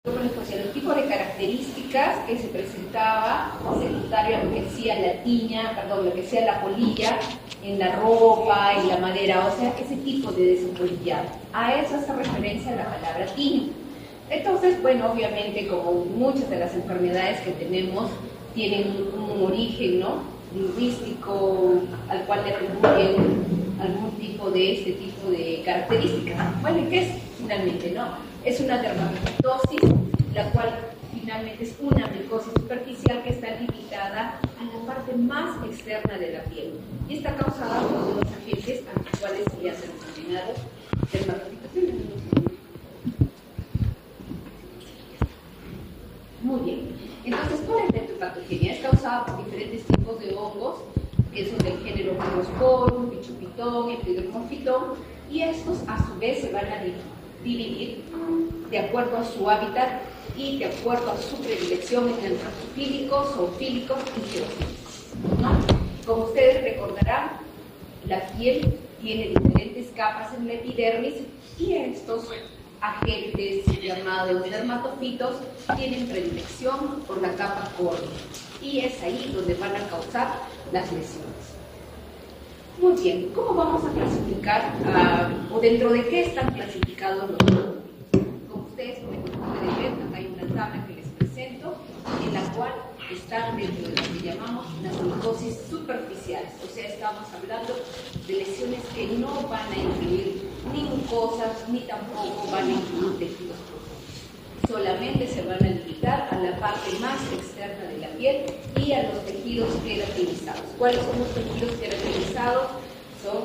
Bueno, pues los tipos de características que se presentaba secundario a lo que hacía la tiña, perdón, lo que hacía la polilla en la ropa, en la madera, o sea, ese tipo de desempolillado. A eso hace referencia la palabra tiña. Entonces, bueno, obviamente, como muchas de las enfermedades que tenemos tienen un origen, ¿no?, lingüístico al cual le atribuyen algún tipo de este tipo de características. Bueno, ¿y qué es finalmente, no? Es una dermatosis, la cual finalmente es una micosis superficial que está limitada a la parte más externa de la piel y está causada por los agentes a los cuales ya se han denominado dermatofitosis. Muy bien. Entonces, ¿cuál es la dermatopatogenia? Es causada por diferentes tipos de hongos que son del género Microsporum, Pichophyton, Epidermophyton, y estos a su vez se van a dividir de acuerdo a su hábitat y de acuerdo a su predilección entre neutrófilos, zoofílicos y geofílicos, ¿no? Como ustedes recordarán, la piel tiene diferentes capas en la epidermis y estos agentes llamados dermatofitos tienen predilección por la capa córnea y es ahí donde van a causar las lesiones. Muy bien, ¿cómo vamos a clasificar o dentro de qué están clasificados los dermatofitos? Como ustedes pueden ver, acá hay una tabla que les presento en la cual están dentro de lo que llamamos las micosis superficiales, o sea, estamos hablando de lesiones que no van a incluir ni mucosas ni tampoco van a incluir tejidos profundos. Solamente se van a limitar a la parte más externa de la piel y a los tejidos queratinizados. ¿Cuáles son los tejidos queratinizados? Son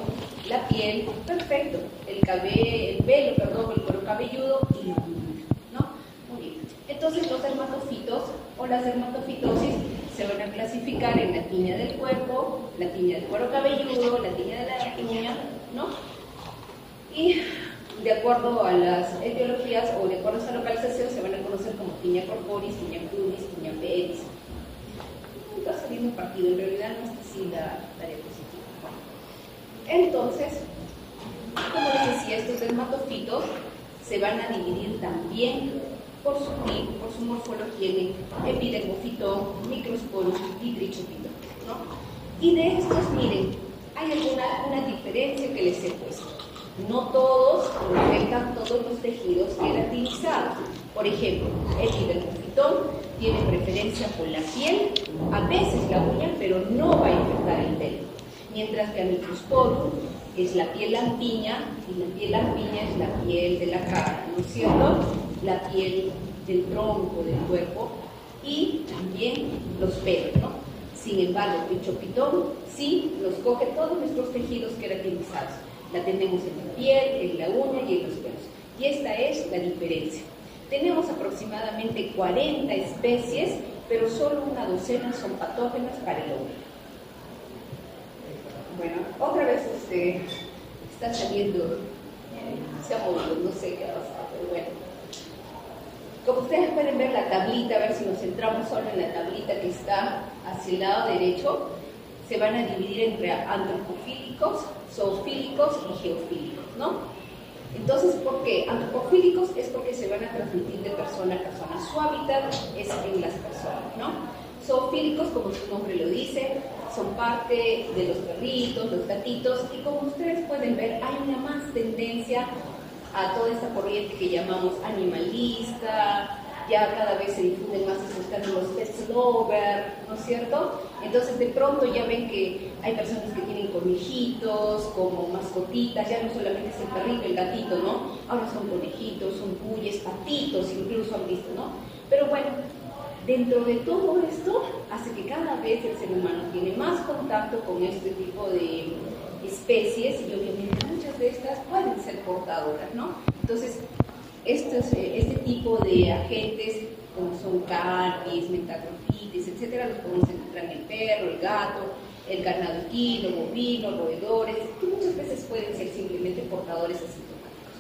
la piel, perfecto, el pelo, el cuero cabelludo y la uña, ¿no? Muy bien. Entonces los dermatofitos o las dermatofitosis se van a clasificar en la tiña del cuerpo, la tiña del cuero cabelludo, la tiña de la uña, ¿no? Y de acuerdo a las etiologías o de acuerdo a esa localización se van a conocer como tiña corporis, tiña pluris, tiña pedis. Va a salir un partido, en realidad no es así la diapositiva. Entonces, como les decía, estos dermatofitos se van a dividir también por su morfología en epidermofitón, microsporum y trichophyton, ¿no? Y de estos, miren, hay una diferencia que les he puesto. No todos afectan todos los tejidos queratinizados. Por ejemplo, epidermofitón tiene preferencia por la piel, a veces la uña, pero no va a infectar el pelo. Mientras que a microsporum es la piel lampiña, y la piel lampiña es la piel de la cara, ¿no es cierto? La piel del tronco del cuerpo y también los pelos, ¿no? Sin embargo, Trichophyton sí nos coge todos nuestros tejidos queratinizados. La tenemos en la piel, en la uña y en los pelos. Y esta es la diferencia. Tenemos aproximadamente 40 especies, pero solo una docena son patógenas para el hombre. Bueno, otra vez está saliendo, se ha movido, no sé qué ha pasado, pero bueno. Como ustedes pueden ver la tablita, a ver si nos centramos solo en la tablita que está hacia el lado derecho, se van a dividir entre antropofílicos, zoofílicos y geofílicos, ¿no? Entonces, ¿por qué? Antropofílicos es porque se van a transmitir de persona a persona. Su hábitat es en las personas, ¿no? Zoofílicos, como su nombre lo dice, son parte de los perritos, los gatitos, y como ustedes pueden ver, hay una más tendencia a toda esta corriente que llamamos animalista. Ya cada vez se difunden más esos términos pet lover, ¿no es cierto? Entonces de pronto ya ven que hay personas que tienen conejitos como mascotitas, ya no solamente es el perrito, el gatito, ¿no? Ahora son conejitos, son cuyes, patitos, incluso han visto, ¿no? Pero bueno, dentro de todo esto hace que cada vez el ser humano tiene más contacto con este tipo de especies y obviamente muchas de estas pueden ser portadoras, ¿no? Entonces, este tipo de agentes, como son caries, metacrofitis, etcétera, los podemos encontrar en el perro, el gato, el ganado equino, bovino, roedores, que muchas veces pueden ser simplemente portadores asintomáticos.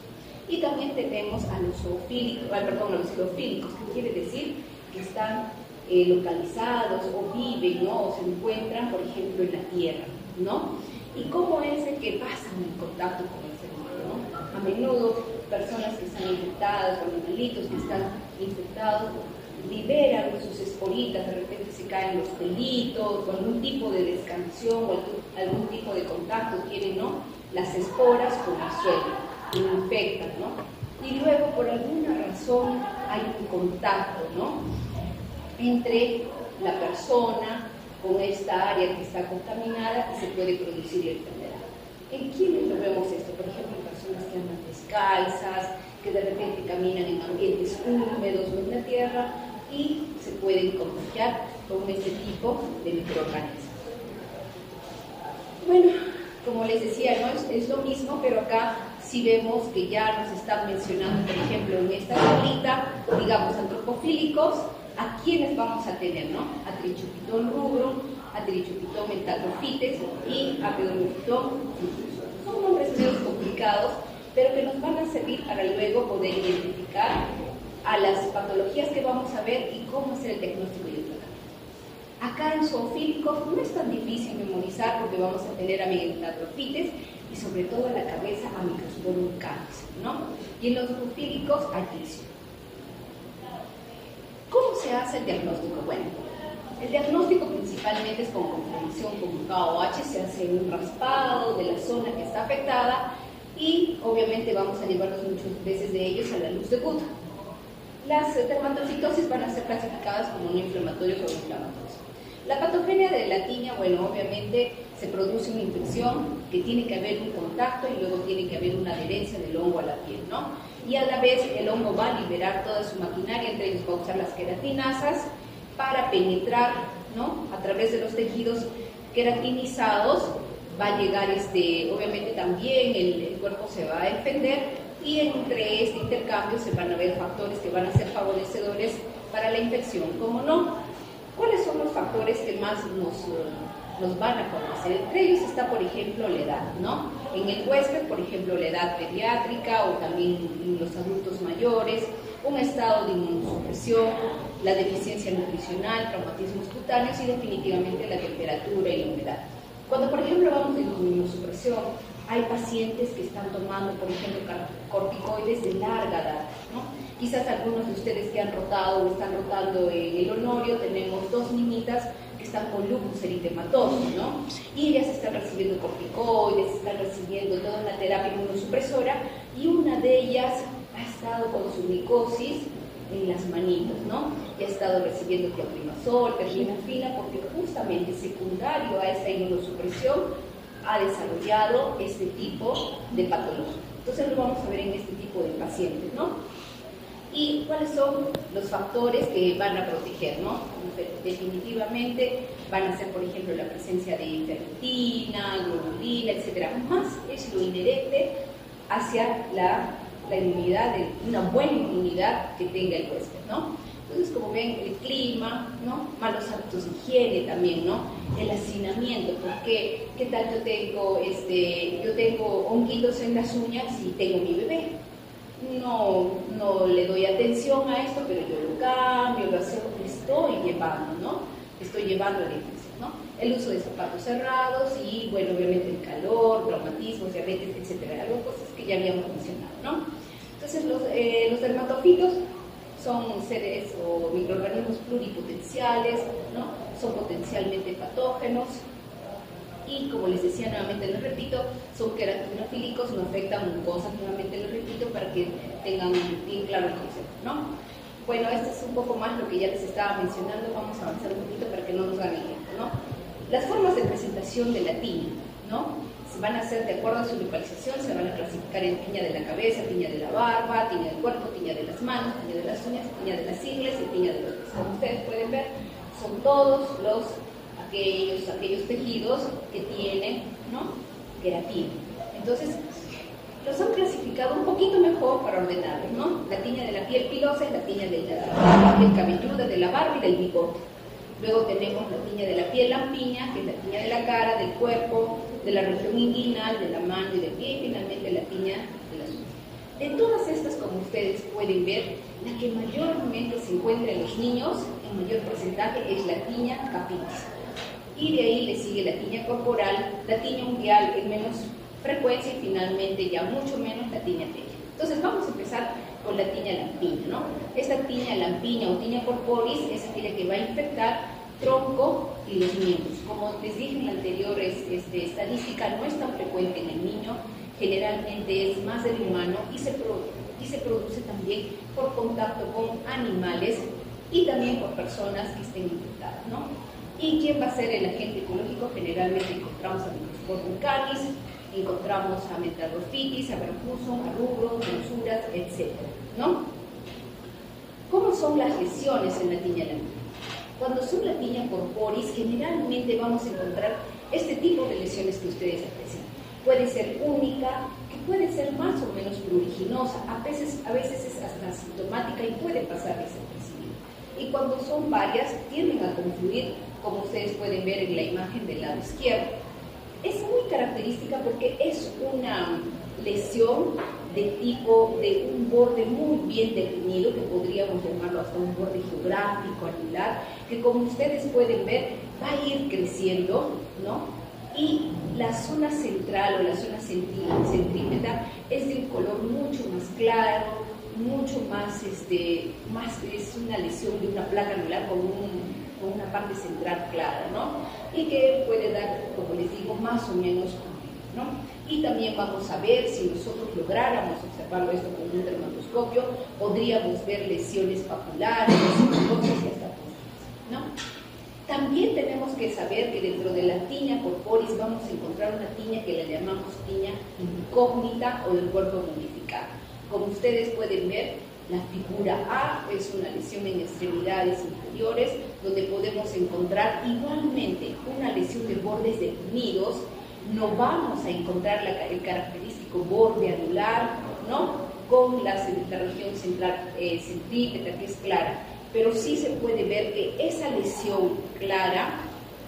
Y también tenemos a los zoofílicos, a los geofílicos, que quiere decir que están localizados o viven, ¿no? O se encuentran, por ejemplo, en la tierra, ¿no? ¿Y cómo es el que pasan en contacto con el ser humano, ¿no? A menudo personas que están infectadas o animalitos que están infectados liberan sus esporitas, de repente se caen los pelitos o algún tipo de descansión o algún tipo de contacto tienen, ¿no?, las esporas con el suelo y infectan, ¿no? Y luego por alguna razón hay un contacto, ¿no?, entre la persona con esta área que está contaminada y se puede producir la enfermedad. ¿En quiénes lo vemos esto? Por ejemplo, personas que andan descalzas, que de repente caminan en ambientes húmedos o en la tierra y se pueden contagiar con este tipo de microorganismos. Bueno, como les decía, ¿no?, es lo mismo, pero acá sí vemos que ya nos están mencionando, por ejemplo, en esta tablita, digamos, antropofílicos, a quiénes vamos a tener, ¿no? A Trichophyton rubrum, a Trichophyton metallophytes y a Pedonophyton futrus. Son nombres medio complicados, pero que nos van a servir para luego poder identificar a las patologías que vamos a ver y cómo hacer el diagnóstico y el tratamiento. Acá en zoofílicos no es tan difícil memorizar porque vamos a tener a megalophytes y sobre todo en la cabeza a Microsporum canis, ¿no? Y en los zoofílicos a Ticio. ¿Cómo se hace el diagnóstico? Bueno, el diagnóstico principalmente es con confirmación con KOH, se hace un raspado de la zona que está afectada y obviamente vamos a llevarnos muchas veces de ellos a la luz de Wood. Las dermatofitosis van a ser clasificadas como no inflamatorios o inflamatorios. La patogenia de la tiña, bueno, obviamente se produce una infección que tiene que haber un contacto y luego tiene que haber una adherencia del hongo a la piel, ¿no? Y a la vez el hongo va a liberar toda su maquinaria, entre ellos va a usar las queratinasas para penetrar, ¿no?, a través de los tejidos queratinizados. Va a llegar, obviamente también el cuerpo se va a defender y entre este intercambio se van a ver factores que van a ser favorecedores para la infección, ¿cómo no? ¿Cuáles son los factores que más nos van a favorecer? Entre ellos está, por ejemplo, la edad, ¿no? En el huésped, por ejemplo, la edad pediátrica o también en los adultos mayores, un estado de inmunosupresión, la deficiencia nutricional, traumatismos cutáneos y definitivamente la temperatura y la humedad. Cuando, por ejemplo, hablamos de inmunosupresión, hay pacientes que están tomando, por ejemplo, corticoides de larga edad, ¿no? Quizás algunos de ustedes que han rotado o están rotando en el Honorio, tenemos 2 niñitas que están con lupus eritematoso, ¿no? Y ellas están recibiendo corticoides, están recibiendo toda una terapia inmunosupresora y una de ellas ha estado con su micosis en las manitos, ¿no? Y ha estado recibiendo clotrimazol, terminafina, porque justamente secundario a esta inmunosupresión ha desarrollado este tipo de patología. Entonces lo vamos a ver en este tipo de pacientes, ¿no? ¿Y cuáles son los factores que van a proteger, ¿no? Definitivamente van a ser, por ejemplo, la presencia de ferritina, globulina, etc. Más es lo inherente hacia la inmunidad, una buena inmunidad que tenga el huésped, ¿no? Entonces, como ven, el clima, ¿no?, malos hábitos de higiene también, ¿no?, el hacinamiento, porque ¿qué tal yo tengo honguitos en las uñas y tengo mi bebé? No le doy atención a esto, pero yo lo cambio, lo hacemos, estoy llevando, ¿no? Estoy llevando la infección, ¿no? El uso de zapatos cerrados y, bueno, obviamente el calor, traumatismos, diabetes, etcétera, algo cosas que ya habíamos mencionado, ¿no? Entonces, los dermatofitos son seres o microorganismos pluripotenciales, ¿no? Son potencialmente patógenos y, como les decía, nuevamente les repito, son queratinofílicos, no afectan mucosas, nuevamente les repito, para que tengan bien claro el concepto, ¿no? Bueno, esto es un poco más lo que ya les estaba mencionando, vamos a avanzar un poquito para que no nos gane el tiempo, ¿no? Las formas de presentación de la tiña, ¿no?, van a ser de acuerdo a su localización, se van a clasificar en tiña de la cabeza, tiña de la barba, tiña del cuerpo, tiña de las manos, tiña de las uñas, tiña de las ingles y tiña de los pies. Como ustedes pueden ver, son todos aquellos tejidos que tienen, ¿no?, queratina. Entonces, los han clasificado un poquito mejor para ordenarlos, ¿no? La tiña de la piel pilosa es la tiña de la piel cabelluda, de la barba y del bigote. Luego tenemos la tiña de la piel lampiña, que es la tiña de la cara, del cuerpo, de la región inguinal, de la mano y del pie, y finalmente la tiña de las uñas. De todas estas, como ustedes pueden ver, la que mayormente se encuentra en los niños, en mayor porcentaje, es la tiña capitis. Y de ahí le sigue la tiña corporal, la tiña ungueal en menos frecuencia y finalmente ya mucho menos la tiña pequeña. Entonces vamos a empezar con la tiña lampiña, ¿no? Esta tiña lampiña o tiña corporis es aquella que va a infectar tronco y los miembros. Como les dije en la anterior estadística, no es tan frecuente en el niño, generalmente es más del humano y se produce también por contacto con animales y también por personas que estén infectadas, ¿no? ¿Y quién va a ser el agente ecológico? Generalmente encontramos a Microsporum canis, encontramos a Metarrophytis, a Verrucum, a rubros, mensuras, etc., ¿no? ¿Cómo son las lesiones en la tiña lampiña? Cuando son la tiña corporis, generalmente vamos a encontrar este tipo de lesiones que ustedes aprecian. Puede ser única, que puede ser más o menos pruriginosa, a veces es hasta asintomática y puede pasar desapercibida. Y cuando son varias, tienden a confluir, como ustedes pueden ver en la imagen del lado izquierdo. Es muy característica porque es una lesión de tipo de un borde muy bien definido, que podríamos llamarlo hasta un borde geográfico, anular, que como ustedes pueden ver va a ir creciendo, ¿no? Y la zona central o la zona centrípeta es de un color mucho más claro, mucho más, es una lesión de una placa anular con una parte central clara, ¿no? Y que puede dar, como les digo, más o menos conflictos, ¿no? Y también vamos a ver, si nosotros lográramos observarlo esto con un dermatoscopio, podríamos ver lesiones papulares, cosas y hasta postizas, ¿no? También tenemos que saber que dentro de la tiña corporis vamos a encontrar una tiña que la llamamos tiña incógnita o del cuerpo modificado. Como ustedes pueden ver, la figura A es una lesión en extremidades inferiores, donde podemos encontrar igualmente una lesión de bordes definidos. No vamos a encontrar el característico borde anular, ¿no? Con la región central centrípeta, que es clara, pero sí se puede ver que esa lesión clara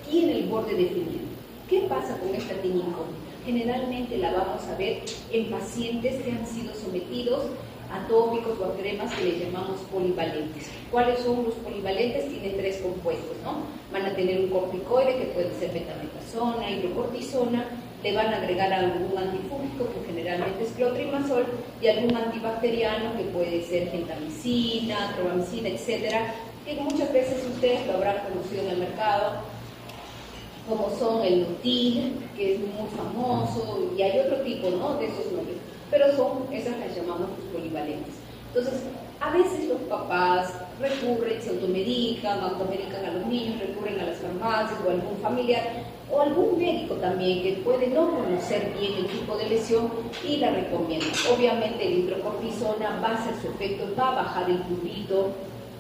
tiene el borde definido. ¿Qué pasa con esta tiña incógnita? Generalmente la vamos a ver en pacientes que han sido sometidos a tópicos o a cremas que le llamamos polivalentes. ¿Cuáles son los polivalentes? Tienen tres compuestos, ¿no? Van a tener un corticoide que puede ser betametasona, hidrocortisona, le van a agregar algún antifúngico que generalmente es clotrimazol y algún antibacteriano que puede ser gentamicina, tropamicina, etcétera, que muchas veces ustedes lo habrán conocido en el mercado, como son el Nutil, que es muy famoso, y hay otro tipo, ¿no?, de esos nombres, pero esas las llamamos los polivalentes. Entonces, a veces los papás recurren, se automedican a los niños, recurren a las farmacias o a algún familiar o algún médico también que puede no conocer bien el tipo de lesión y la recomienda. Obviamente el hidrocortisona va a hacer su efecto, va a bajar el prurito,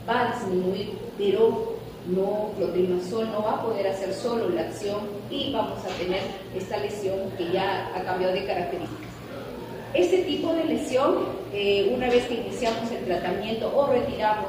va a disminuir, pero no, clotrimazol no va a poder hacer solo la acción y vamos a tener esta lesión que ya ha cambiado de características. Este tipo de lesión, una vez que iniciamos el tratamiento o retiramos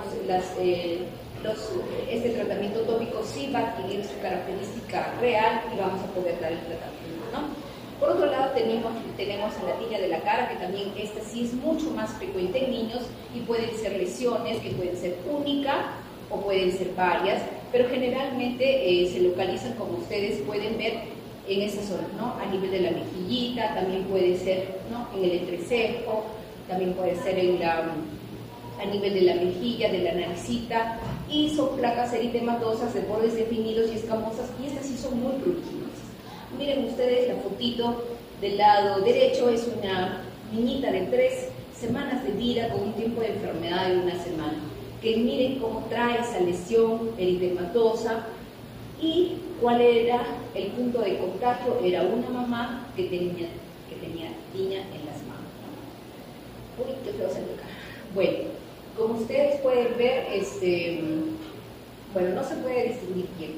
este tratamiento tópico, sí va a adquirir su característica real y vamos a poder dar el tratamiento, ¿no? Por otro lado, tenemos en la tiña de la cara, que también esta sí es mucho más frecuente en niños y pueden ser lesiones que pueden ser únicas o pueden ser varias, pero generalmente se localizan, como ustedes pueden ver, en esa zona, ¿no? A nivel de la mejillita, también puede ser, ¿no?, en el entrecejo, también puede ser a nivel de la mejilla, de la naricita, y son placas eritematosas de bordes definidos y escamosas, y estas sí son muy pruriginosas. Miren ustedes la fotito del lado derecho, es una niñita de 3 semanas de vida con un tiempo de enfermedad de 1 semana, que miren cómo trae esa lesión eritematosa. ¿Y cuál era el punto de contagio? Era una mamá que tenía tiña en las manos, ¿no? Uy, qué feo se toca. Bueno, como ustedes pueden ver, bueno, no se puede distinguir bien.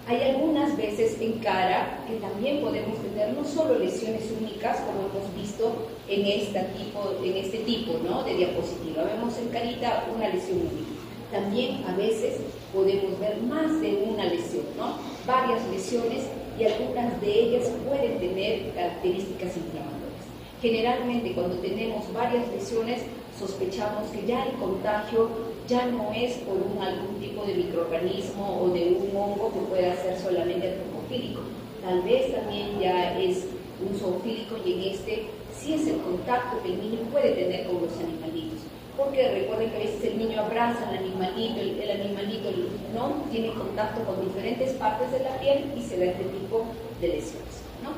Hay algunas veces en cara que también podemos tener no solo lesiones únicas, como hemos visto en este tipo, ¿no?, de diapositiva. Vemos en carita una lesión única. También a veces podemos ver más de una lesión, ¿no?, varias lesiones, y algunas de ellas pueden tener características inflamatorias. Generalmente cuando tenemos varias lesiones sospechamos que ya el contagio ya no es por algún tipo de microorganismo o de un hongo que pueda ser solamente trombofílico. Tal vez también ya es un zoofílico, y en este sí es el contacto que el niño puede tener con los animalitos. Porque recuerden que a veces el niño abraza al animalito, el animalito no tiene contacto con diferentes partes de la piel y se da este tipo de lesiones, ¿no?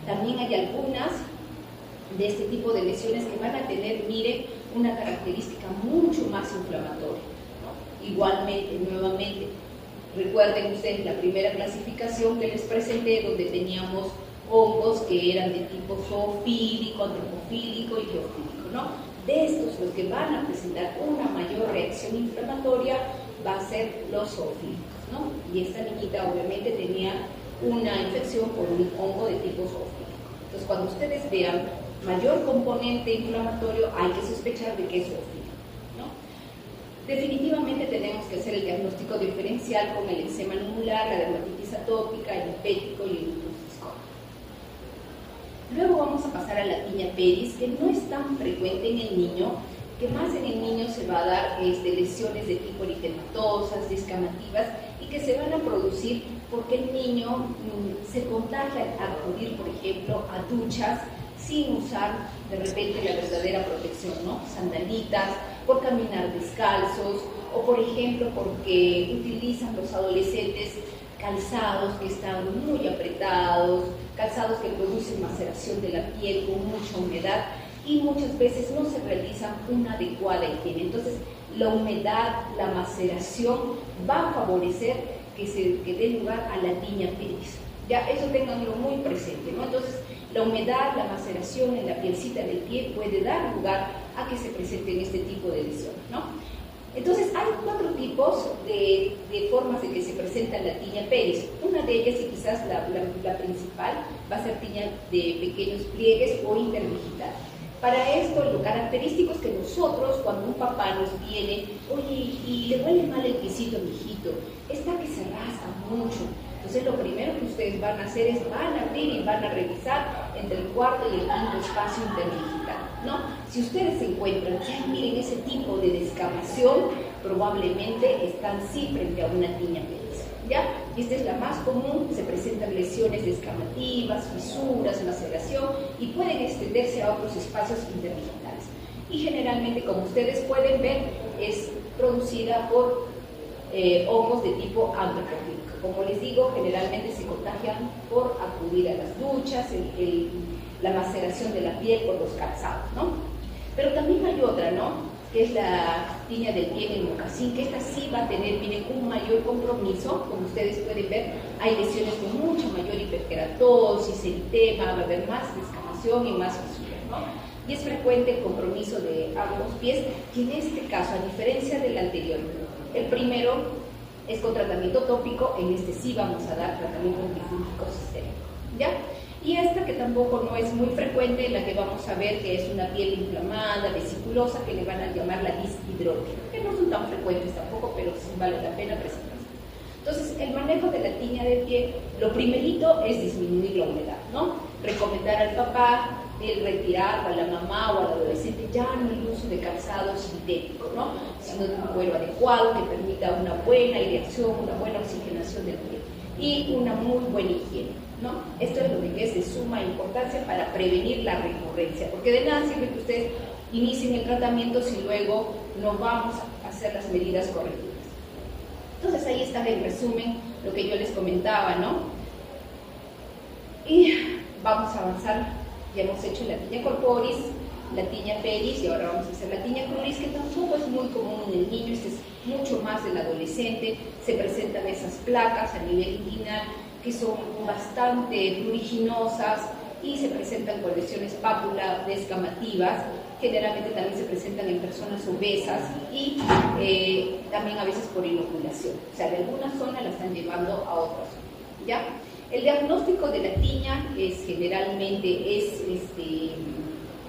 También hay algunas de este tipo de lesiones que van a tener, mire, una característica mucho más inflamatoria, ¿no? Igualmente, nuevamente, recuerden ustedes la primera clasificación que les presenté, donde teníamos hongos que eran de tipo zoofílico, antropofílico y geofílico, ¿no? De estos, los que van a presentar una mayor reacción inflamatoria va a ser los zoofílicos, ¿no? Y esta niñita obviamente tenía una infección por un hongo de tipo zoofílico. Entonces, cuando ustedes vean mayor componente inflamatorio, hay que sospechar de que es zoofílico, ¿no? Definitivamente tenemos que hacer el diagnóstico diferencial con el eczema nudular, la dermatitis atópica, el impético y el lupus discótico. Luego vamos a pasar a la tiña pedis, que no es tan frecuente en el niño, que más en el niño se va a dar lesiones de tipo eritematosas, descamativas, y que se van a producir porque el niño se contagia al acudir, por ejemplo, a duchas sin usar de repente la verdadera protección, ¿no? Sandalitas, por caminar descalzos, o por ejemplo porque utilizan los adolescentes calzados que están muy apretados, calzados que producen maceración de la piel con mucha humedad, y muchas veces no se realiza una adecuada higiene. Entonces, la humedad, la maceración va a favorecer que dé lugar a la tiña pedis. Ya, eso tenganlo muy presente, ¿no? Entonces, la humedad, la maceración en la pielcita del pie puede dar lugar a que se presenten este tipo de lesiones, ¿no? Entonces, hay 4 tipos de formas de que se presenta la tiña pedis. Una de ellas, y quizás la principal, va a ser tiña de pequeños pliegues o interdigital. Para esto, lo característico es que nosotros, cuando un papá nos viene, oye, y le huele mal el piecito, mijito, está que se rasca mucho. Entonces, lo primero que ustedes van a hacer es, van a abrir y van a revisar entre el cuarto y el quinto espacio interdigital, ¿no? Si ustedes se encuentran, ya miren ese tipo de descamación, probablemente están sí frente a una tiña pedis, ¿ya? Y esta es la más común, se presentan lesiones descamativas, fisuras, maceración, y pueden extenderse a otros espacios interdigitales. Y generalmente, como ustedes pueden ver, es producida por hongos de tipo antropofílico. Como les digo, generalmente se contagian por acudir a las duchas, la maceración de la piel por los calzados, ¿no? Pero también hay otra, ¿no? Que es la tiña del pie en el mocasín, que esta sí va a tener, miren, un mayor compromiso. Como ustedes pueden ver, hay lesiones con mucha mayor hiperkeratosis, eritema, va a haber más descamación y más fisura, ¿no? Y es frecuente el compromiso de ambos pies, que en este caso, a diferencia del anterior, el primero es con tratamiento tópico, en este sí vamos a dar tratamiento antifúngico sistémico, ¿ya? Y esta que tampoco no es muy frecuente, la que vamos a ver que es una piel inflamada, vesiculosa, que le van a llamar la dishidrótica, que no son tan frecuentes tampoco, pero sí vale la pena presentarse. Entonces, el manejo de la tiña del pie, lo primerito es disminuir la humedad, ¿no? Recomendar al papá el retirar, o a la mamá o al adolescente, ya no el uso de calzado sintético, ¿no? Sino de un cuero adecuado que permita una buena aireación, una buena oxigenación del pie y una muy buena higiene, ¿no? Esto es lo que es de suma importancia para prevenir la recurrencia, porque de nada sirve que ustedes inicien el tratamiento si luego no vamos a hacer las medidas correctivas. Entonces ahí está en resumen lo que yo les comentaba, ¿no? Y vamos a avanzar. Ya hemos hecho la tiña corporis, la tiña pedis y ahora vamos a hacer la tiña cruris, que tampoco es muy común en el niño, este es mucho más del adolescente. Se presentan esas placas a nivel inguinal que son bastante pruriginosas y se presentan con lesiones pápula descamativas. Generalmente también se presentan en personas obesas y también a veces por inoculación. O sea, de alguna zona la están llevando a otra zona, ¿ya? El diagnóstico de la tiña generalmente es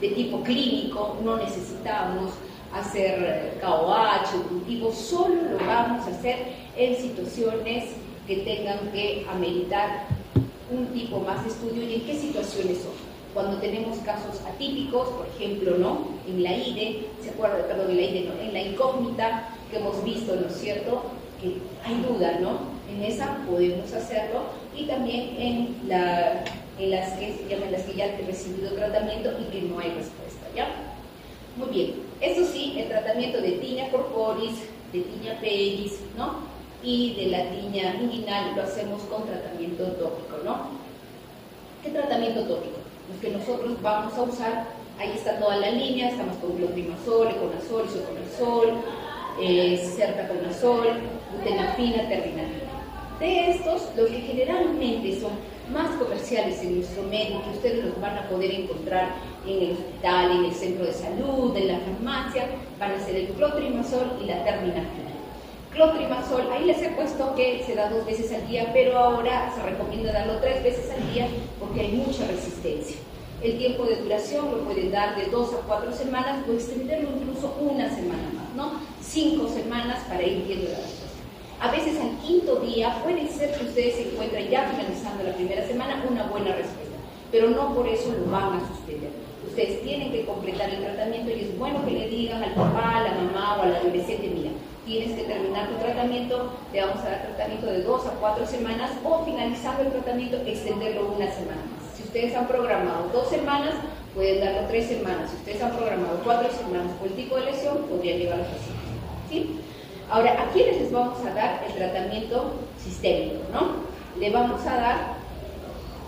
de tipo clínico, no necesitamos hacer KOH o cultivo, solo lo vamos a hacer en situaciones que tengan que ameritar un tipo más de estudio. ¿Y en qué situaciones son? Cuando tenemos casos atípicos, por ejemplo, ¿no? En la IDE, ¿se acuerdan? Perdón, en la IDE no, en la incógnita que hemos visto, ¿no es cierto? Que hay duda, ¿no? En esa podemos hacerlo, y también en la en las que ya han recibido tratamiento y que no hay respuesta, ¿ya? Muy bien, eso sí, el tratamiento de tiña corporis, de tiña pedis, ¿no? Y de la tiña inguinal lo hacemos con tratamiento tópico, ¿no? ¿Qué tratamiento tópico? Los que nosotros vamos a usar, ahí está toda la línea, estamos con clotrimazol, econazol, isoconazol, sertaconazol, butenafina, terbinafina. De estos, los que generalmente son más comerciales en nuestro medio, que ustedes los van a poder encontrar en el hospital, en el centro de salud, en la farmacia, van a ser el clotrimazol y la terbinafina. Clotrimazol, ahí les he puesto que se da 2 veces al día, pero ahora se recomienda darlo 3 veces al día porque hay mucha resistencia. El tiempo de duración lo pueden dar de 2 a 4 semanas o extenderlo incluso 1 semana más, ¿no? 5 semanas para ir viendo la respuesta. A veces al 5.º día puede ser que ustedes se encuentren ya finalizando la primera semana una buena respuesta, pero no por eso lo van a suspender. Ustedes tienen que completar el tratamiento y es bueno que le digan al papá, a la mamá o al adolescente, mira, tienes que terminar tu tratamiento, te vamos a dar tratamiento de 2 a 4 semanas o finalizando el tratamiento extenderlo 1 semana más. Si ustedes han programado 2 semanas, pueden darlo 3 semanas. Si ustedes han programado 4 semanas por el tipo de lesión, podrían llegar a los 5. ¿Sí? Ahora, ¿a quiénes les vamos a dar el tratamiento sistémico, no? Le vamos a dar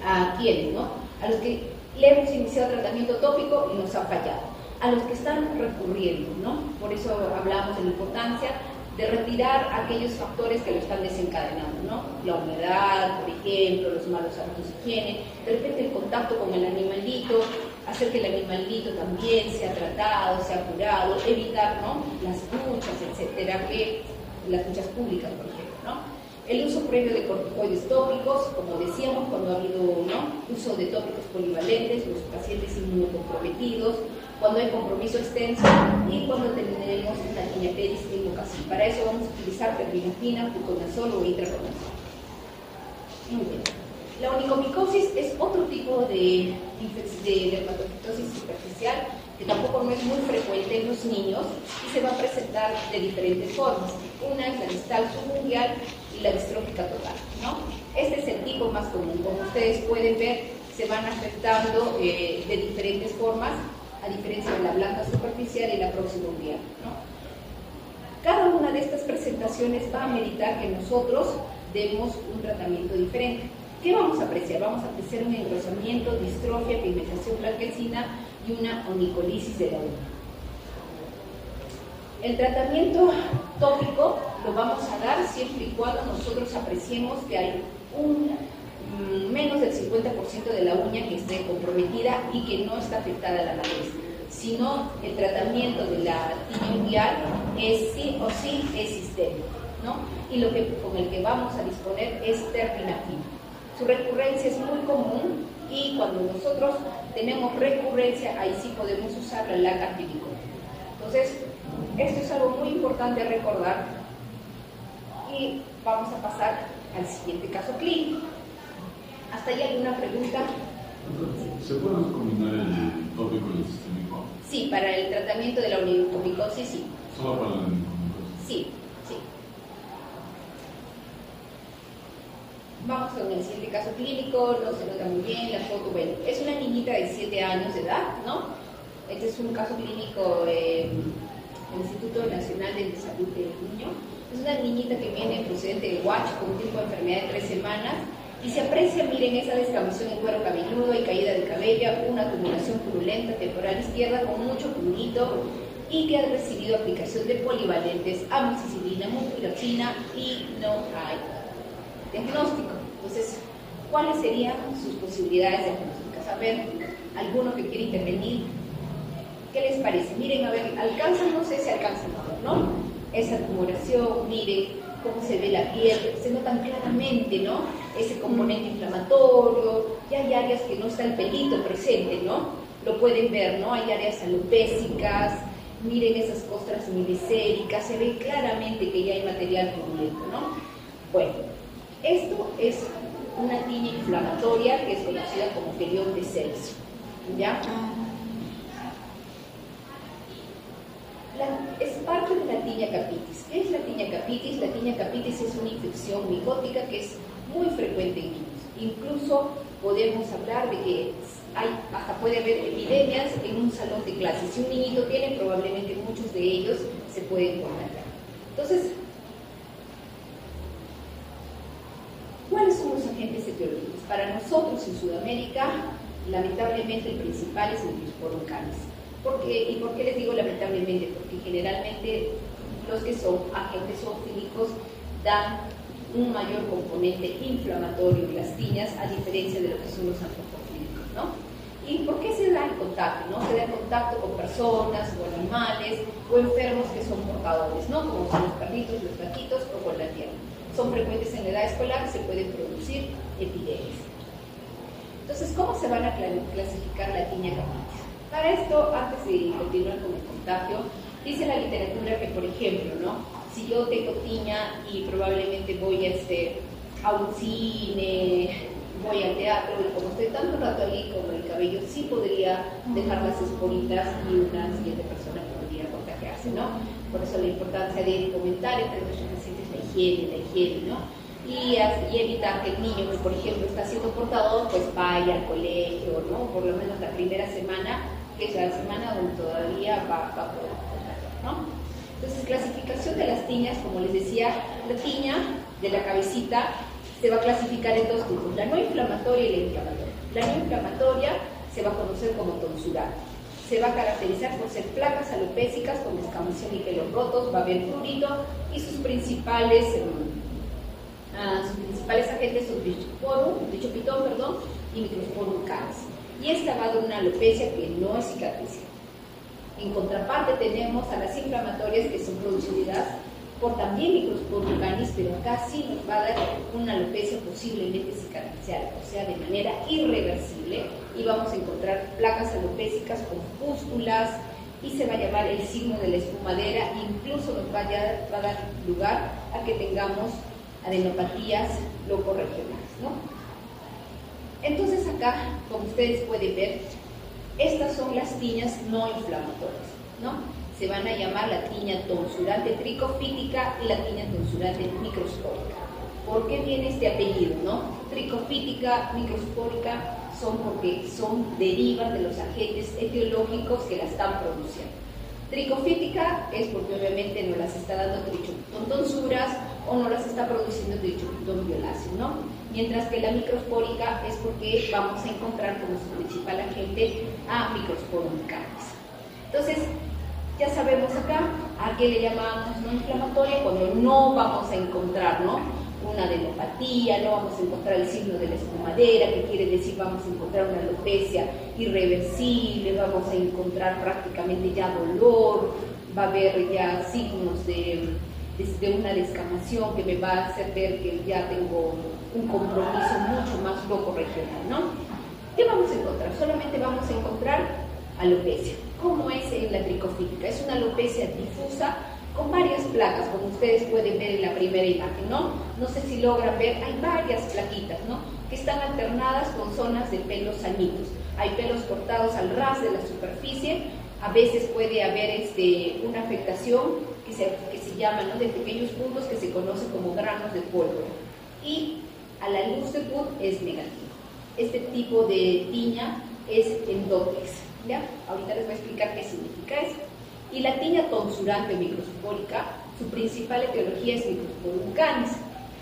a quiénes, ¿no? A los que le hemos iniciado tratamiento tópico y nos ha fallado. A los que están recurriendo, ¿no? Por eso hablamos de la importancia de retirar aquellos factores que lo están desencadenando, ¿no? La humedad, por ejemplo, los malos hábitos de higiene, de repente el contacto con el animalito, hacer que el animalito también sea tratado, sea curado, evitar, ¿no? Las duchas, etcétera, que las duchas públicas, por ejemplo, ¿no? El uso previo de corticoides tópicos, como decíamos, cuando ha habido, ¿no?, uso de tópicos polivalentes, los pacientes inmunocomprometidos, cuando hay compromiso extenso y cuando tenemos la tiña pedis e invocación. Para eso vamos a utilizar terbinafina, fluconazol o itraconazol. Muy bien. La onicomicosis es otro tipo de dermatofitosis superficial que tampoco no es muy frecuente en los niños y se va a presentar de diferentes formas. Una es la distal subungual y la distrófica total, ¿no? Este es el tipo más común. Como ustedes pueden ver, se van afectando de diferentes formas, a diferencia de la blanca superficial y la próxima unguial, ¿no? Cada una de estas presentaciones va a meritar que nosotros demos un tratamiento diferente. ¿Qué vamos a apreciar? Vamos a apreciar un engrosamiento, distrofia, pigmentación blanquecina y una onicolisis de la uña. El tratamiento tópico lo vamos a dar siempre y cuando nosotros apreciemos que hay menos del 50% de la uña que esté comprometida y que no está afectada a la raíz. Si no, el tratamiento de la tiña unguial es sí o sí es sistémico, ¿no? Y lo que con el que vamos a disponer es terbinafina. Su recurrencia es muy común y cuando nosotros tenemos recurrencia, ahí sí podemos usar la laca artificial. Entonces, esto es algo muy importante a recordar y vamos a pasar al siguiente caso clínico. ¿Hasta ahí alguna pregunta? ¿Se pueden combinar el tópico y el sistémico? Sí, para el tratamiento de la onicomicosis, sí. ¿Solo para la onicomicosis? Sí, sí. Vamos con el siguiente caso clínico, no se nota muy bien la foto. Bueno, es una niñita de 7 años de edad, ¿no? Este es un caso clínico del Instituto Nacional de Salud del Niño. Es una niñita que viene procedente de Huacho con un tipo de enfermedad de 3 semanas y se aprecia, miren, esa descamación en cuero cabelludo y caída de cabello, una acumulación purulenta temporal izquierda con mucho puntito y que ha recibido aplicación de polivalentes, amoxicilina, mupirocina y no hay diagnóstico. Entonces, ¿cuáles serían sus posibilidades diagnósticas? A ver, alguno que quiere intervenir, ¿qué les parece? Miren, a ver, alcanzan, no sé si alcanzan, ¿no? Esa tumoración, miren cómo se ve la piel, se notan claramente, ¿no? Ese componente inflamatorio, ya hay áreas que no está el pelito presente, ¿no? Lo pueden ver, ¿no? Hay áreas alopésicas, miren esas costras milicéricas, se ve claramente que ya hay material purulento, ¿no? Bueno, esto es una tiña inflamatoria que es conocida como perión de Celso, ¿ya? Es parte de la tiña capitis. ¿Qué es la tiña capitis? La tiña capitis es una infección micótica que es muy frecuente en niños. Incluso podemos hablar de que hasta puede haber epidemias en un salón de clases. Si un niñito tiene, probablemente muchos de ellos se pueden contagiar. Entonces, ¿cuáles son los agentes etiológicos? Para nosotros en Sudamérica, lamentablemente el principal es el Microsporum canis. ¿Y por qué les digo lamentablemente? Porque generalmente los que son agentes zoofílicos dan un mayor componente inflamatorio en las tiñas, a diferencia de lo que son los antrofílicos, ¿no? ¿Y por qué se da en contacto? ¿No? Se da en contacto con personas o animales o enfermos que son portadores, ¿no? Como son los perritos, los gatitos o con la tierra. Son frecuentes en la edad escolar, se pueden producir epidemias. Entonces, ¿cómo se van a clasificar la tiña capitis? Para esto, antes de continuar con el contagio, dice la literatura que, por ejemplo, ¿no? Si yo tengo tiña y probablemente voy a un cine, voy al teatro, y como estoy tanto rato allí con el cabello, sí podría dejar las esporitas y una siguiente persona podría contagiarse, ¿no? Por eso la importancia de comentar entre nuestros pacientes la higiene, ¿no? Y evitar que el niño que, por ejemplo, está siendo portador, pues vaya al colegio, ¿no? Por lo menos la primera semana, que es la semana donde todavía va a poder contagiar, ¿no? Entonces, clasificación de las tiñas, como les decía, la tiña de la cabecita se va a clasificar en dos tipos, la no inflamatoria y la inflamatoria. La no inflamatoria se va a conocer como tonsural. Se va a caracterizar por ser placas alopécicas con descamación y pelos rotos, va a haber prurito y sus principales agentes son Trichopitón y Microsporum canis. Y esta va a dar una alopecia que no es cicatricial. En contraparte tenemos a las inflamatorias que son producidas por también Microsporum canis, pero acá sí nos va a dar una alopecia posiblemente cicatricial, o sea, de manera irreversible, y vamos a encontrar placas alopécicas con pústulas y se va a llamar el signo de la espumadera, e incluso nos va a dar lugar a que tengamos adenopatías locorregionales, ¿no? Entonces acá, como ustedes pueden ver, estas son las tiñas no inflamatorias, ¿no? Se van a llamar la tiña tonsurante tricofítica y la tiña tonsurante microspórica. ¿Por qué viene este apellido, no? Tricofítica, microspórica, porque son derivas de los agentes etiológicos que la están produciendo. Tricofítica es porque obviamente no las está dando Trichopitón tonsuras o no las está produciendo Trichopitón violáceo, ¿no? Mientras que la microspórica es porque vamos a encontrar como su principal agente a Microsporum canis. Entonces, ya sabemos acá a qué le llamamos no inflamatoria cuando no vamos a encontrar, ¿no? Una adenopatía, no vamos a encontrar el signo de la espumadera, que quiere decir vamos a encontrar una alopecia irreversible, vamos a encontrar prácticamente ya dolor, va a haber ya signos de una descamación que me va a hacer ver que ya tengo un compromiso mucho más locorregional, ¿no? ¿Qué vamos a encontrar? Solamente vamos a encontrar alopecia. ¿Cómo es en la tricofítica? Es una alopecia difusa con varias placas, como ustedes pueden ver en la primera imagen, ¿no? No sé si logran ver, hay varias plaquitas, ¿no? Que están alternadas con zonas de pelos sanitos. Hay pelos cortados al ras de la superficie, a veces puede haber una afectación que se llama, ¿no?, de pequeños puntos que se conoce como granos de pólvora. Y a la luz de PUT es negativo. Este tipo de tiña es endótex, ¿ya? Ahorita les voy a explicar qué significa eso. Y la tiña tonsurante microspórica, su principal etiología es Microsporum canis.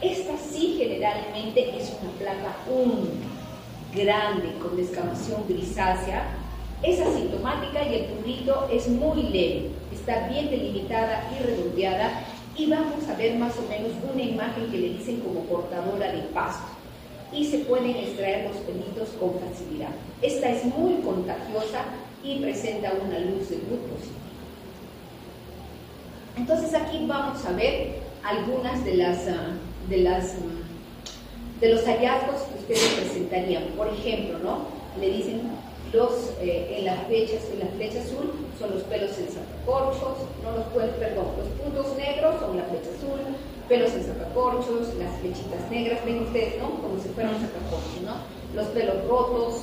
Esta sí generalmente es una placa única, grande, con descamación grisácea. Es asintomática y el prurito es muy leve, está bien delimitada y redondeada, y vamos a ver más o menos una imagen que le dicen como portadora de pasto, y se pueden extraer los pelitos con facilidad. Esta es muy contagiosa y presenta una luz de luz positiva. Entonces aquí vamos a ver algunas de los hallazgos que ustedes presentarían. Por ejemplo, ¿no? Le dicen en la flecha azul son los pelos en sacacorchos, los puntos negros son la flecha azul, pelos en sacacorchos, las flechitas negras, ven ustedes, ¿no? Como si fueran sacacorchos, ¿no? Los pelos rotos,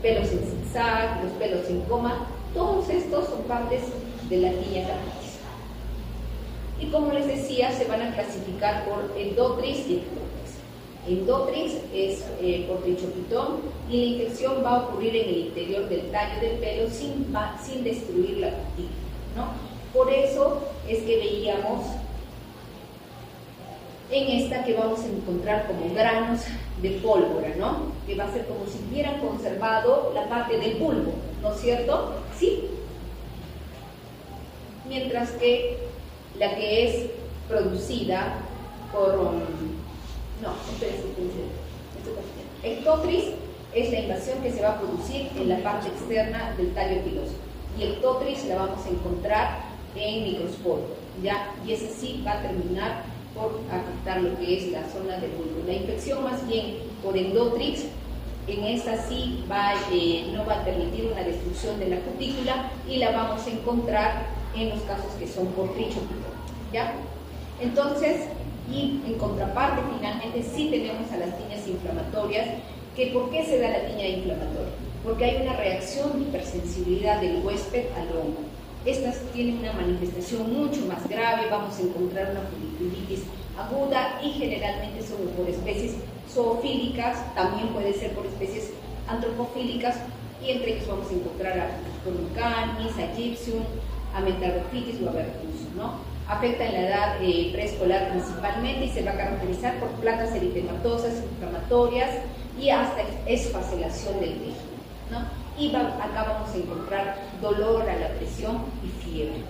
pelos en zigzag, los pelos en coma, todos estos son partes de la tiña capitis. Y como les decía, se van a clasificar por endotris y ectotris. Endotrix es por trichopitón y la infección va a ocurrir en el interior del tallo del pelo sin destruir la cutícula, ¿no? Por eso es que veíamos en esta que vamos a encontrar como granos de pólvora, ¿no? Que va a ser como si hubieran conservado la parte del bulbo, ¿no es cierto? Sí. Mientras que la que es producida por ectotrix es la invasión que se va a producir en la parte externa del tallo piloso, y ectotrix la vamos a encontrar en microsporio, ¿ya? Y ese sí va a terminar por afectar lo que es la zona del bulbo. La infección más bien por endotrix, en esta sí no va a permitir una destrucción de la cutícula y la vamos a encontrar en los casos que son por trichopitón, ¿ya? Entonces, y en contraparte finalmente sí tenemos a las tiñas inflamatorias, que ¿por qué se da la tiña inflamatoria? Porque hay una reacción de hipersensibilidad del huésped al hongo. Estas tienen una manifestación mucho más grave, vamos a encontrar una foliculitis aguda y generalmente son por especies zoofílicas, también puede ser por especies antropofílicas, y entre ellos vamos a encontrar a Colucanis, a Gypsum, a Metardophytis o a Bertuso, ¿no? Afecta en la edad preescolar principalmente y se va a caracterizar por placas eritematosas, inflamatorias y hasta esfacelación del tejido, ¿no? Y acá vamos a encontrar dolor a la presión y fiebre.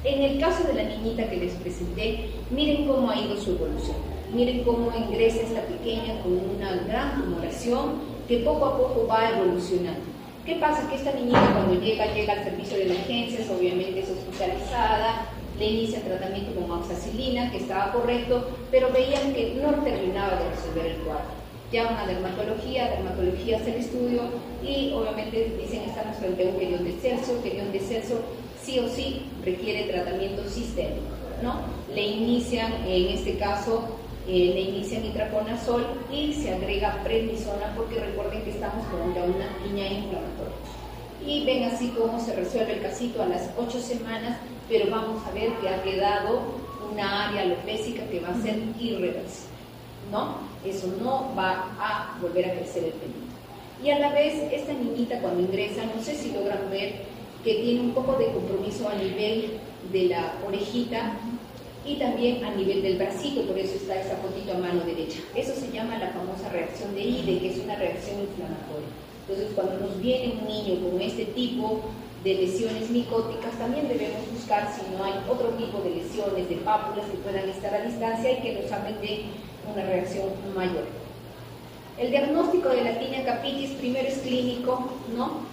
En el caso de la niñita que les presenté, miren cómo ha ido su evolución. Miren cómo ingresa esta pequeña con una gran tumoración que poco a poco va evolucionando. ¿Qué pasa? Que esta niñita cuando llega al servicio de emergencias, obviamente es hospitalizada, le inicia tratamiento con amoxicilina, que estaba correcto, pero veían que no terminaba de resolver el cuadro. Llaman a dermatología hace el estudio y obviamente dicen estamos frente a un querión de Celso sí o sí requiere tratamiento sistémico, ¿no? Le inician, en este caso, le inician itraconazol y se agrega prednisona porque recuerden que estamos frente a una tiña inflamatoria. Y ven así cómo se resuelve el casito a las 8 semanas, pero vamos a ver que ha quedado una área alopécica que va a ser irreversible, ¿no? Eso no va a volver a crecer el pelito. Y a la vez, esta niñita cuando ingresa, no sé si logran ver que tiene un poco de compromiso a nivel de la orejita y también a nivel del bracito, por eso está esa fotito a mano derecha. Eso se llama la famosa reacción de IDE, que es una reacción inflamatoria. Entonces, cuando nos viene un niño con este tipo de lesiones micóticas, también debemos buscar si no hay otro tipo de lesiones, de pápulas que puedan estar a distancia y que nos hablen de una reacción mayor. El diagnóstico de la tiña capitis primero es clínico, ¿no?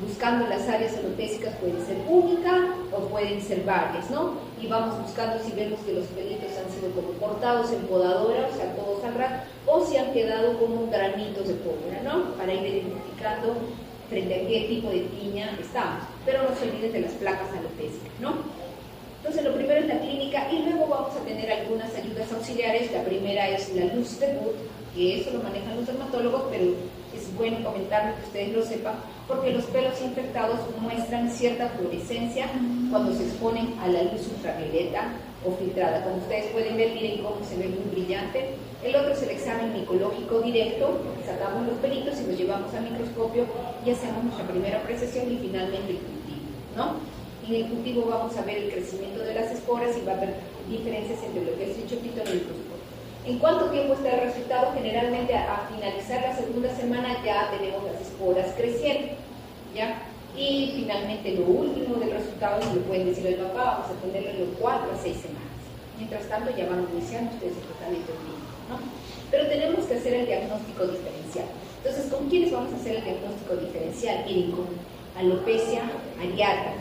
Buscando las áreas alopécicas pueden ser única o pueden ser varias, ¿no? Y vamos buscando si vemos que los pelitos han sido como cortados en podadora, o sea, todos al ras, o si han quedado como granitos de pólvora, ¿no? Para ir identificando frente a qué tipo de tiña estamos. Pero no se olviden de las placas alopécicas, ¿no? Entonces, lo primero es la clínica y luego vamos a tener algunas ayudas auxiliares. La primera es la luz de Wood, que eso lo manejan los dermatólogos, pero es bueno comentarlo, que ustedes lo sepan, porque los pelos infectados muestran cierta fluorescencia cuando se exponen a la luz ultravioleta o filtrada. Como ustedes pueden ver, miren cómo se ve muy brillante. El otro es el examen micológico directo, sacamos los pelitos y los llevamos al microscopio y hacemos nuestra primera apreciación y finalmente el cultivo, ¿no? En el cultivo vamos a ver el crecimiento de las esporas y va a haber diferencias entre lo que es trichopitón y el microscopio. ¿En cuánto tiempo está el resultado? Generalmente a finalizar la segunda semana ya tenemos las esporas creciendo, ¿ya? Y finalmente lo último del resultado, si lo pueden decir al papá, vamos a tenerlo en los 4 a 6 semanas. Mientras tanto ya van iniciando ustedes el tratamiento clínico, ¿no? Pero tenemos que hacer el diagnóstico diferencial. Entonces, ¿con quiénes vamos a hacer el diagnóstico diferencial? Miren, con alopecia areata.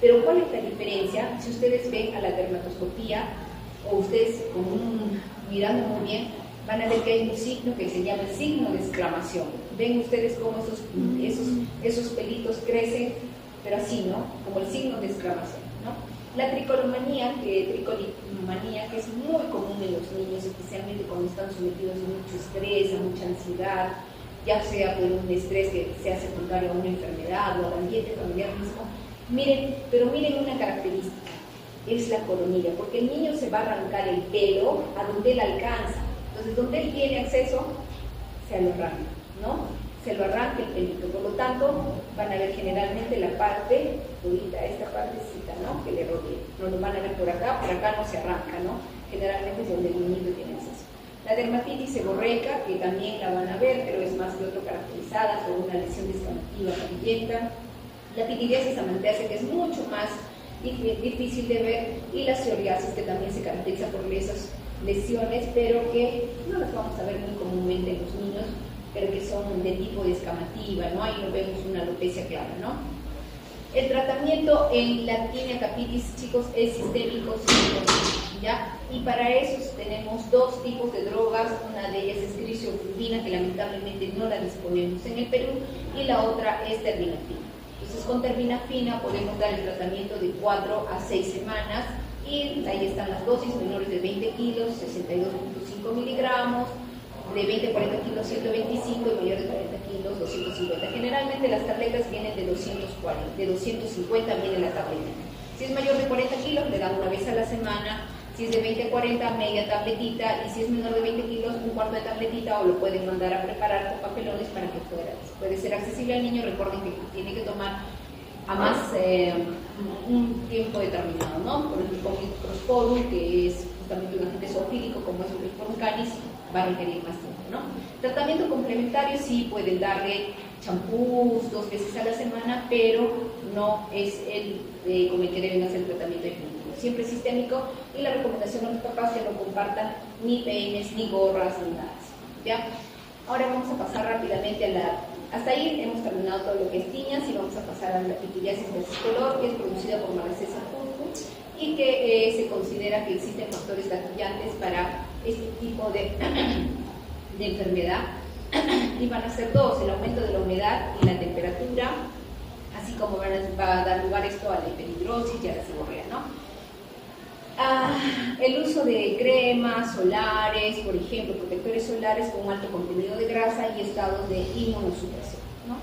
Pero ¿cuál es la diferencia? Si ustedes ven a la dermatoscopía o ustedes mirando muy bien, van a ver que hay un signo que se llama el signo de exclamación. Ven ustedes cómo esos pelitos crecen, pero así, ¿no? Como el signo de exclamación, ¿no? La tricomanía, que es muy común en los niños, especialmente cuando están sometidos a mucho estrés, a mucha ansiedad, ya sea por un estrés que sea secundario a una enfermedad o al ambiente familiar mismo. Miren una característica, es la coronilla, porque el niño se va a arrancar el pelo a donde él alcanza, Entonces, donde él tiene acceso, se lo arranca, ¿no? Se lo arranca el pelito. Por lo tanto, van a ver generalmente la parte, ahorita esta partecita, ¿no? Que le rodea. No lo van a ver por acá no se arranca, ¿no? Generalmente es donde el niñito tiene acceso. La dermatitis seborreica, que también la van a ver, pero es más que otro caracterizada por una lesión descamativa amarillenta. La pityriasis amanteaceae, que es mucho más difícil de ver, y la psoriasis, que también se caracteriza por esas lesiones, pero que no las vamos a ver muy comúnmente en los niños, pero que son de tipo descamativa, ¿no? Ahí no vemos una alopecia clara, ¿no? El tratamiento en la tinea capitis, chicos, es sistémico, ¿ya? Y para eso tenemos dos tipos de drogas, una de ellas es crisiofluvina, que lamentablemente no la disponemos en el Perú, y la otra es terbinafina. Entonces, con terbinafina podemos dar el tratamiento de 4 a 6 semanas, y ahí están las dosis: menores de 20 kilos, 62.5 miligramos, de 20 a 40 kilos, 125, y mayores de 40 kilos, 250. Generalmente las tabletas vienen de 240, de 250 viene la tableta. Si es mayor de 40 kilos, le dan una vez a la semana. Si es de 20 a 40, media tabletita, y si es menor de 20 kilos, un cuarto de tabletita, o lo pueden mandar a preparar con papelones para que puede ser accesible al niño. Recuerden que tiene que tomar a más un tiempo determinado, ¿no? Por ejemplo, con microsporum, que es justamente un agente zoofílico como es el Microsporum canis, va a requerir más tiempo, ¿no? Tratamiento complementario, sí pueden darle champús 2 veces a la semana, pero no es con el que deben hacer el tratamiento definitivo. Siempre sistémico, y la recomendación a los papás que no compartan ni peines, ni gorras, ni nada así, ¿ya? Ahora vamos a pasar rápidamente a la... Hasta ahí hemos terminado todo lo que es tiñas, y vamos a pasar a la pityriasis versicolor, que es producida por Malassezia pulcrum, y que se considera que existen factores gatillantes para este tipo de enfermedad, y van a ser dos: el aumento de la humedad y la temperatura, así como va a dar lugar esto a la hiperhidrosis y a la seborrea, ¿no? El uso de cremas solares, por ejemplo, protectores solares con alto contenido de grasa y estados de inmunosupresión, ¿no?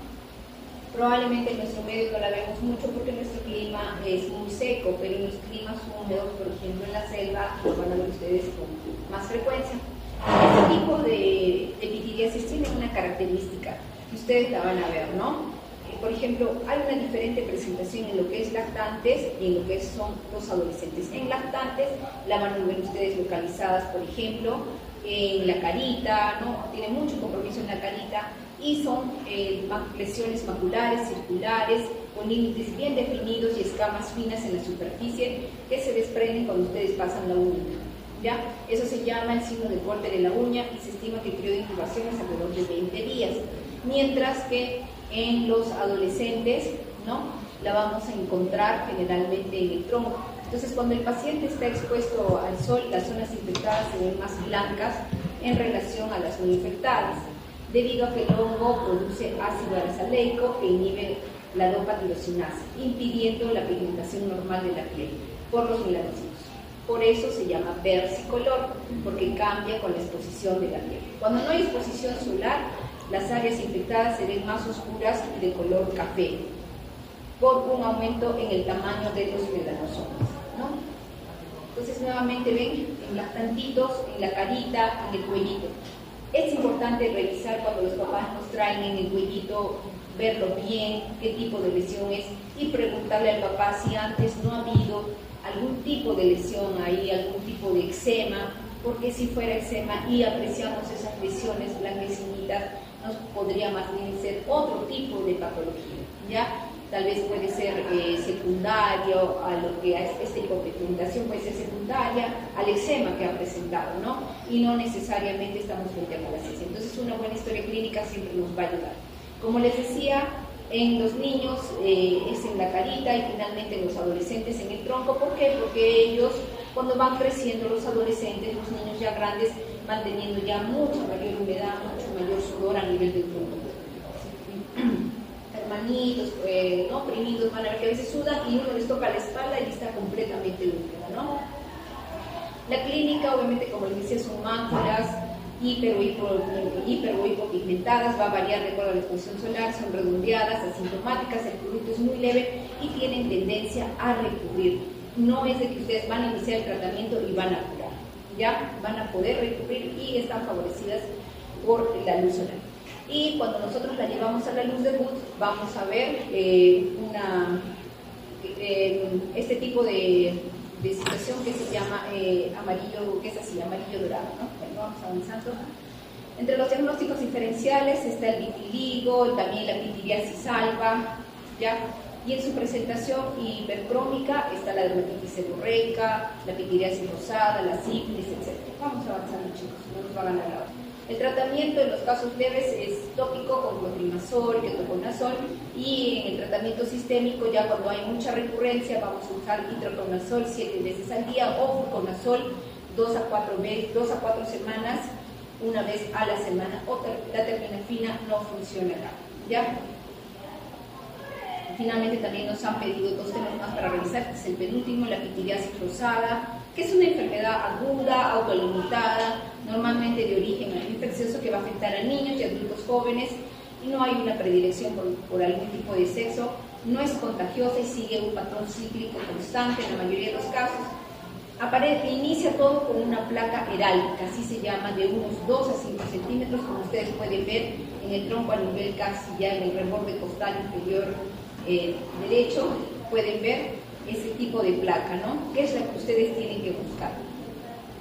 Probablemente en nuestro medio no la vemos mucho porque nuestro clima es muy seco, pero en los climas húmedos, por ejemplo en la selva, lo van a ver ustedes con más frecuencia. Este tipo de pityriasis tiene una característica que ustedes la van a ver, ¿no? Por ejemplo, hay una diferente presentación en lo que es lactantes y en lo que son los adolescentes. En lactantes la van a ver ustedes localizadas, por ejemplo, en la carita, ¿no? Tiene mucho compromiso en la carita, y son lesiones maculares, circulares, con límites bien definidos y escamas finas en la superficie que se desprenden cuando ustedes pasan la uña, ¿ya? Eso se llama el signo de corte de la uña, y se estima que el periodo de incubación es alrededor de 20 días, mientras que en los adolescentes, ¿no?, la vamos a encontrar generalmente en el tronco. Entonces, cuando el paciente está expuesto al sol, las zonas infectadas se ven más blancas en relación a las no infectadas, debido a que el hongo produce ácido arasaleico que inhibe la dopa-tirosinasa, impidiendo la pigmentación normal de la piel por los melanocitos. Por eso se llama versicolor, porque cambia con la exposición de la piel. Cuando no hay exposición solar, las áreas infectadas se ven más oscuras y de color café, por un aumento en el tamaño de los melanosomas, ¿no? Entonces, nuevamente ven en lactantitos, en la carita, en el cuellito. Es importante revisar cuando los papás nos traen en el cuellito, verlo bien, qué tipo de lesión es, y preguntarle al papá si antes no ha habido algún tipo de lesión ahí, algún tipo de eczema, porque si fuera eczema y apreciamos esas lesiones blanquecinitas, nos podría más bien ser otro tipo de patología, ¿ya? Tal vez puede ser secundario a lo que esta hiperpigmentación puede ser secundaria al eczema que ha presentado, ¿no? Y no necesariamente estamos frente a malacesia. Entonces, una buena historia clínica siempre nos va a ayudar. Como les decía, en los niños es en la carita, y finalmente en los adolescentes en el tronco. ¿Por qué? Porque ellos, cuando van creciendo los adolescentes, los niños ya grandes, van teniendo ya mucha mayor humedad, mucho mayor sudor a nivel del tronco. Hermanitos, ¿no?, primitos, van a ver que a veces sudan y uno les toca la espalda y está completamente húmeda, ¿no? La clínica, obviamente, como les decía, son máculas hiper o hipopigmentadas, va a variar de acuerdo a la exposición solar, son redondeadas, asintomáticas, el producto es muy leve y tienen tendencia a recurrir. No es de que ustedes van a iniciar el tratamiento y van a curar, ya van a poder recurrir y están favorecidas por la luz solar. Y cuando nosotros la llevamos a la luz de Wood, vamos a ver este tipo de situación que se llama amarillo, que es así, amarillo dorado, ¿no? Bueno, vamos avanzando. Entre los diagnósticos diferenciales está el vitiligo, también la pitiriasis alba, ¿ya? Y en su presentación hipercrómica está la dermatitis seborreica, la pitiriasis rosada, la sífilis, etc. Vamos avanzando, chicos, no nos va a ganar la hora. El tratamiento en los casos leves es tópico con clotrimazol, ketoconazol, y en el tratamiento sistémico, ya cuando hay mucha recurrencia, vamos a usar itraconazol 7 veces al día o fluconazol 2 a 4 semanas, una vez a la semana, o la terminafina no funciona acá, ¿ya? Finalmente también nos han pedido 2 temas más para revisar, que es el penúltimo, la pitiriasis rosada, que es una enfermedad aguda, autolimitada, normalmente de origen infeccioso que va a afectar a niños y adultos jóvenes, y no hay una predilección por algún tipo de sexo, no es contagiosa y sigue un patrón cíclico constante en la mayoría de los casos. Inicia todo con una placa heráldica, así se llama, de unos 2 a 5 centímetros, como ustedes pueden ver en el tronco a nivel casi ya en el reborde costal inferior derecho, pueden ver ese tipo de placa, ¿no? ¿Qué es la que ustedes tienen que buscar?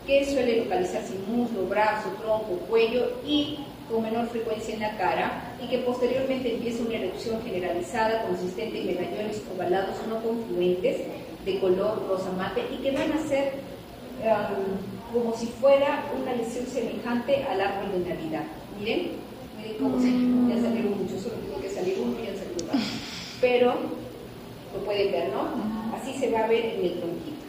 Que suele localizarse en muslo, brazo, tronco, cuello y con menor frecuencia en la cara, y que posteriormente empieza una erupción generalizada consistente en medallones ovalados no confluentes de color rosa mate y que van a ser como si fuera una lesión semejante al árbol de Navidad. Miren cómo ya salieron muchos, solo tengo que salir uno y ya salió más. Pero lo pueden ver, ¿no? Así se va a ver en el tronquito.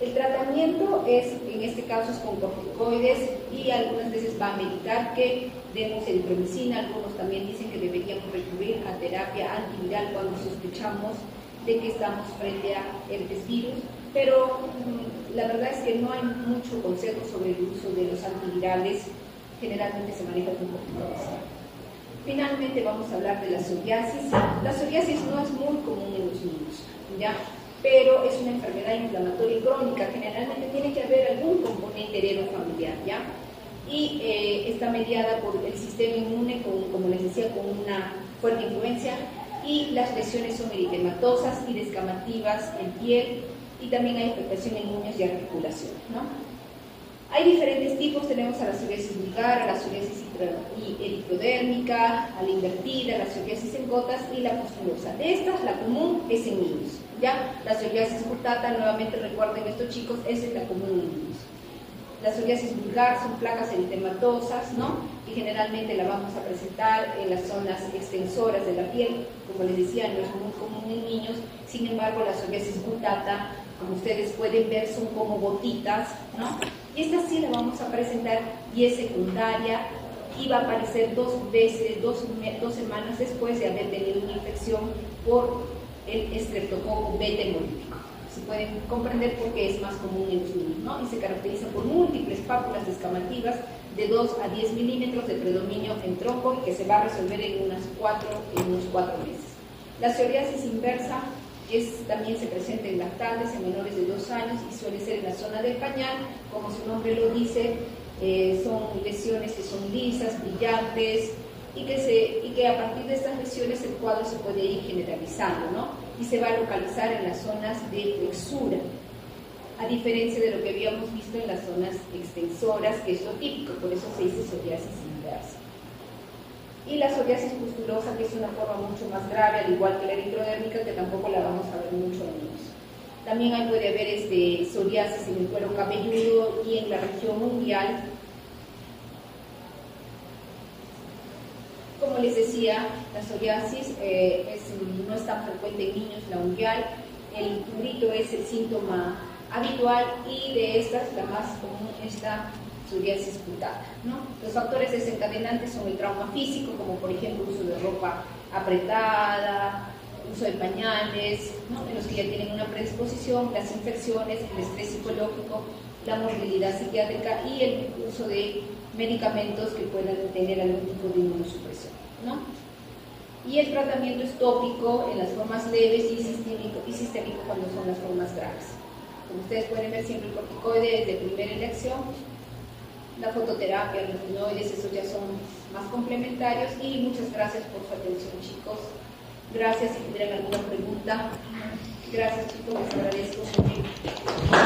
El tratamiento es, en este caso, es con corticoides y algunas veces va a medicar que demos eritromicina. Algunos también dicen que deberíamos recurrir a terapia antiviral cuando sospechamos de que estamos frente a herpes virus, pero la verdad es que no hay mucho consejo sobre el uso de los antivirales, generalmente se maneja con corticoides. Finalmente vamos a hablar de la psoriasis. La psoriasis no es muy común en los niños, ¿ya? Pero es una enfermedad inflamatoria y crónica, generalmente tiene que haber algún componente heredofamiliar, ¿ya? Y está mediada por el sistema inmune, como les decía, con una fuerte influencia, y las lesiones son eritematosas y descamativas en piel, y también hay afectación en uñas y articulaciones, ¿no? Hay diferentes tipos, tenemos a la psoriasis vulgar, a la psoriasis eritrodérmica, a la invertida, a la psoriasis en gotas y la pustulosa. De estas, la común es en niños, ¿ya? La psoriasis cutáta, nuevamente recuerden estos chicos, esa es la común en niños. La psoriasis vulgar son placas eritematosas, ¿no? Y generalmente la vamos a presentar en las zonas extensoras de la piel, como les decía, no es muy común en niños. Sin embargo, la psoriasis cutáta, como ustedes pueden ver, son como gotitas, ¿no? Y esta sí la vamos a presentar y es secundaria y va a aparecer 2 semanas después de haber tenido una infección por el estreptococo beta hemolítico. Se pueden comprender por qué es más común en los niños, ¿no? Y se caracteriza por múltiples pápulas descamativas de 2 a 10 milímetros de predominio en tronco y que se va a resolver en unos 4 meses. La psoriasis inversa también se presenta en lactantes, en menores de 2 años y suele ser en la zona del pañal, como su nombre lo dice, son lesiones que son lisas, brillantes y que a partir de estas lesiones el cuadro se puede ir generalizando, ¿no? Y se va a localizar en las zonas de flexura, a diferencia de lo que habíamos visto en las zonas extensoras, que es lo típico, por eso se dice psoriasis inversa. Y la psoriasis pustulosa, que es una forma mucho más grave, al igual que la eritrodérmica, que tampoco la vamos a ver mucho en niños. También ahí puede haber psoriasis en el cuero cabelludo y en la región unguial. Como les decía, la psoriasis no es tan frecuente en niños, la unguial. El prurito es el síntoma habitual y de estas la más común es la psoriasis cutárea, ¿no? Los factores desencadenantes son el trauma físico, como por ejemplo uso de ropa apretada, uso de pañales, ¿no? En los que ya tienen una predisposición, las infecciones, el estrés psicológico, la morbilidad psiquiátrica y el uso de medicamentos que puedan tener algún tipo de inmunosupresión, ¿no? Y el tratamiento es tópico en las formas leves y sistémico cuando son las formas graves. como ustedes pueden ver, siempre el corticoide es de primera elección. La fototerapia, los retinoides, esos ya son más complementarios. Y muchas gracias por su atención, chicos. Gracias. Si tendrían alguna pregunta. Gracias, chicos, les agradezco mucho.